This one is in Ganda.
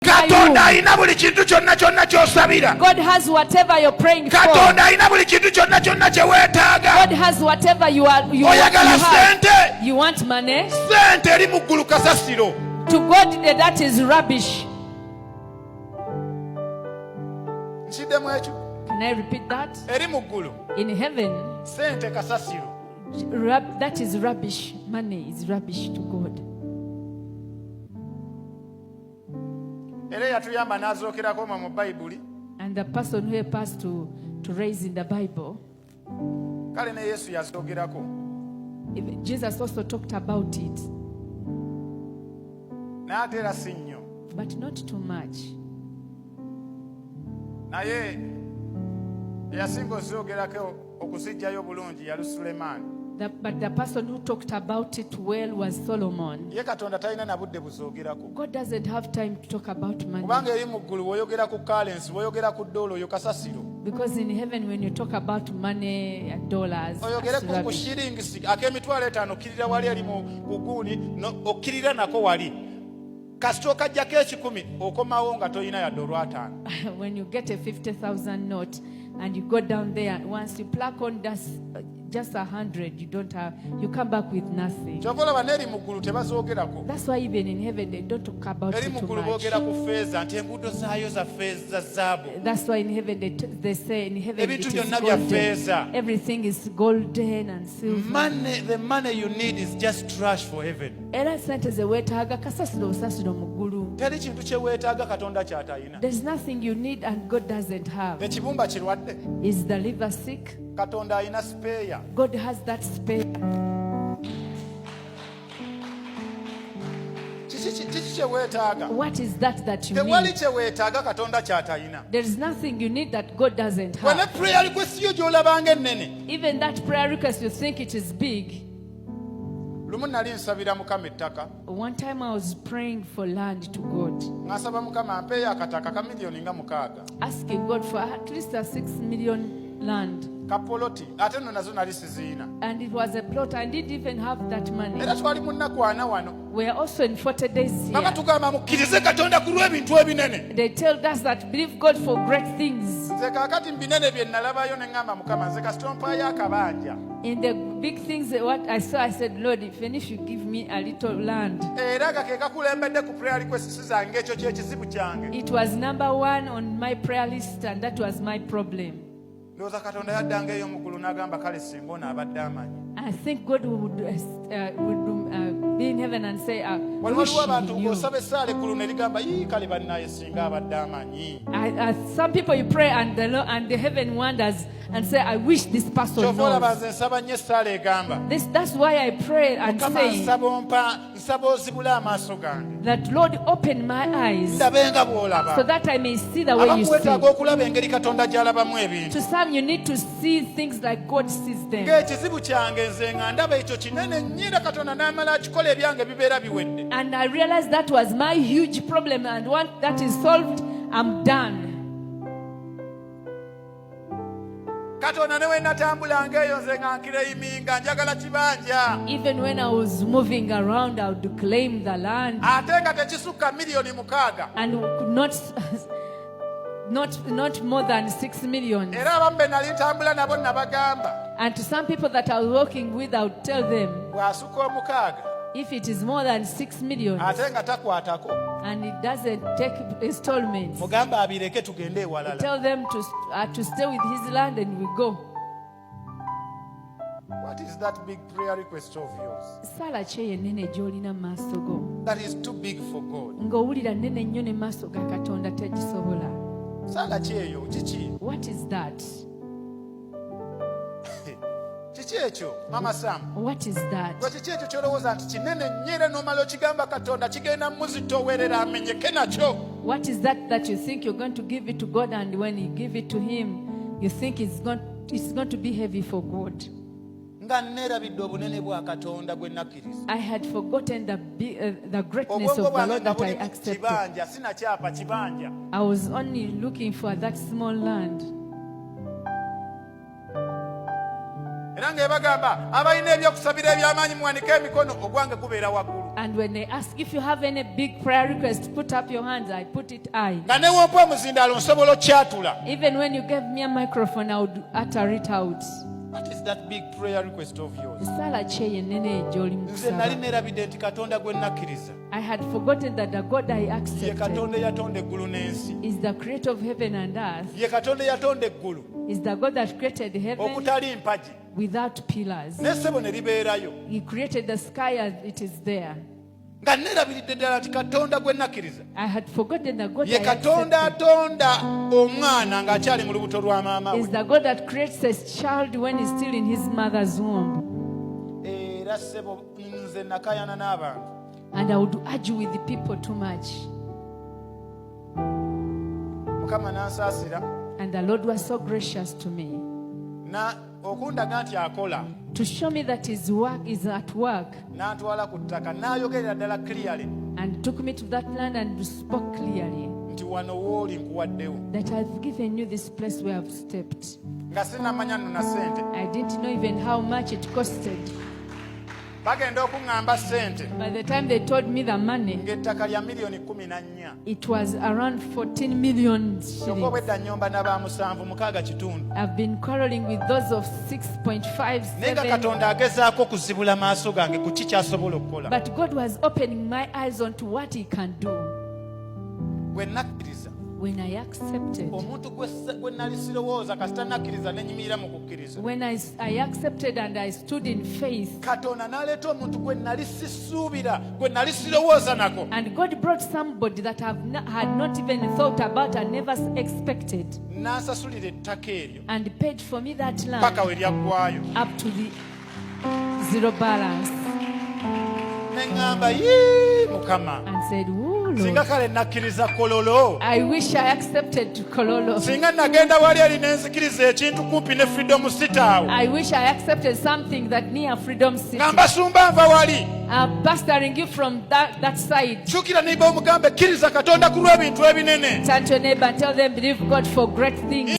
supply you. God has whatever you're praying for. God has whatever you have. You want money? To God, that is rubbish. Can I repeat that? In heaven, that is rubbish. Money is rubbish to God. And the person who helped us to raise in the Bible, Jesus also talked about it. But not too much. But the person who talked about it well was Solomon. God doesn't have time to talk about money. Because in heaven, when you talk about money and dollars, that's rubbish. When you get a 50,000 note and you go down there, once you pluck on just 100, you come back with nothing. That's why even in heaven they don't talk about it too much. That's why in heaven they say in heaven it is golden. Everything is golden and silver. The money you need is just trash for heaven. There's nothing you need and God doesn't have. Is the liver sick? God has that spare. What is that you need? There is nothing you need that God doesn't have. Even that prayer request you think it is big. One time I was praying for land to God, asking God for at least a 6 million land. And it was a plot. I didn't even have that money. We are also in 40 days here. They told us that believe God for great things. In the big things, what I saw, I said, Lord, even if you give me a little land. It was number one on my prayer list, and that was my problem. I think God would be in heaven and say, some people you pray and the heaven wonders and say, I wish this person knows. That's why I pray and say that Lord open my eyes so that I may see the way you see. To some you need to see things like God sees them. And I realized that was my huge problem, and once that is solved, I'm done. Even when I was moving around, I would claim the land and could not more than 6 million. And to some people that I was working with, I would tell them, if it is more than 6 million and it doesn't take installments, tell them to stay with his land and we go. What is that big prayer request of yours that is too big for God? What is that? Mama Sam. What is that? What is that you think you're going to give it to God, and when you give it to him, you think it's going to be heavy for God? I had forgotten the greatness of the Lord that I accepted. I was only looking for that small land. And And when they ask if you have any big prayer request, put up your hands. I put it I. Even when you gave me a microphone, I would utter it out. What is that big prayer request of yours? I had forgotten that the God I accepted is the creator of heaven and earth. Is the God that created heaven without pillars. He created the sky as it is there. I had forgotten the God I accepted is the God that creates a child when he's still in his mother's womb. And I would argue with the people too much. And the Lord was so gracious to me to show me that his work is at work, and took me to that land and spoke clearly that I've given you this place where I've stepped. I didn't know even how much it costed. By the time they told me the money, it was around 14 million shillings. I've been quarreling with those of 6.57. But God was opening my eyes onto what he can do. When I accepted, when I accepted and I stood in faith, and God brought somebody that I had not even thought about and never expected, and paid for me that land up to the zero balance, and said, Lord, I wish I accepted Kololo. I wish I accepted something that near Freedom City. I'm pastoring you from that side. Turn to your neighbor and tell them, believe God for great things.